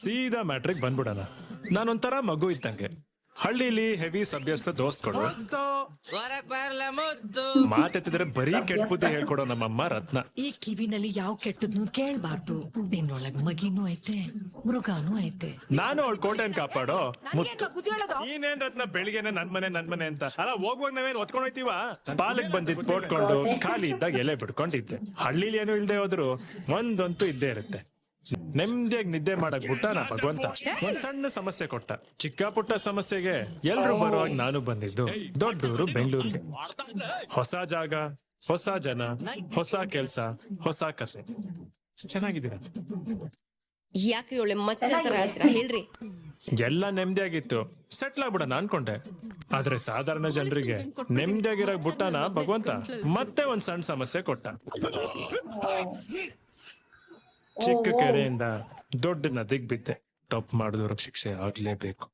ಸೀದಾ ಮ್ಯಾಟ್ರಿಕ್ ಬಂದ್ಬಿಡಣ. ನಾನೊಂಥರ ಮಗು ಇದ್ದಂಗೆ. ಹಳ್ಳಿಲಿ ಹೆವಿ ಸಭ್ಯಸ್ಥ ದೋಸ್ತ್ಗಳು, ಮಾತೆತ್ತಿದ್ರೆ ಬರೀ ಕೆಟ್ಟ ಬುದ್ಧಿ ಹೇಳ್ಕೊಡೋ ನಮ್ಮಮ್ಮ ರತ್ನ. ಈ ಕಿವಿನಲ್ಲಿ ಯಾವ ಕೆಟ್ಟದ್ನು ಕೇಳ್ಬಾರ್ದು. ನಿನ್ನೊಳಗ್ ಮಗಿನೂ ಐತೆ, ಮೃಗಾನೂ ಐತೆ. ನಾನು ಅವಳ ಕೋಟೆನ್ ಕಾಪಾಡೋ ನೀನೇನ್ ರತ್ನ ಬೆಳಿಗ್ಗೆನೆ ನನ್ ಮನೆ ಅಂತ ಅಲ್ಲ. ಹೋಗುವಾಗ ನಾವೇನ್ ಒತ್ಕೊಂಡ್ ಹೋಯ್ತೀವ? ಪಾಲಕ್ ಬಂದಿದ್ ಪೋಟ್ಕೊಂಡು ಖಾಲಿ ಇದ್ದಾಗ ಎಲೆ ಬಿಡ್ಕೊಂಡಿದ್ದೆ. ಹಳ್ಳಿಲಿ ಏನು ಇಲ್ದೆ ಹೋದ್ರು ಒಂದಂತೂ ಇದ್ದೇ ಇರುತ್ತೆ. ನೆಮ್ಮದಿಯಾಗಿ ನಿದ್ದೆ ಮಾಡಕ್ ಬಿಟ್ಟಾನ ಭಗವಂತ. ಒಂದ್ ಸಣ್ಣ ಸಮಸ್ಯೆ ಕೊಟ್ಟ. ಚಿಕ್ಕ ಪುಟ್ಟ ಸಮಸ್ಯೆಗೆ ಎಲ್ರು ಬರುವಾಗ ನಾನು ಬಂದಿದ್ದು ದೊಡ್ಡೂರು ಬೆಂಗಳೂರಿಗೆ. ಹೊಸ ಜಾಗ, ಹೊಸ ಜನ, ಹೊಸ ಕೆಲ್ಸ, ಹೊಸ ಕಥೆ. ಚೆನ್ನಾಗಿದ್ದೀರ? ಯಾಕ್ರಿ ಒಳ್ಳೆ ಮಚ್ಚರ್ ತರ ಹೇಳ್ತೀರಾ ಹೇಳ್ರಿ. ಎಲ್ಲ ನೆಮ್ಮದಿಯಾಗಿತ್ತು, ಸೆಟ್ಲ್ ಆಗ್ಬಿಡೋಣ ಅನ್ಕೊಂಡೆ. ಆದ್ರೆ ಸಾಧಾರಣ ಜನರಿಗೆ ನೆಮ್ಮದಿಯಾಗಿರಕ್ ಬಿಟ್ಟಾನ ಭಗವಂತ. ಮತ್ತೆ ಒಂದ್ ಸಣ್ಣ ಸಮಸ್ಯೆ ಕೊಟ್ಟ. ಚಿಕ್ಕ ಕೆರೆಯಿಂದ ದೊಡ್ಡ ನದಿಗ್ ಬಿದ್ದೆ. ತಪ್ಪು ಮಾಡಿದವ್ರಿಗೆ ಶಿಕ್ಷೆ ಆಗ್ಲೇಬೇಕು.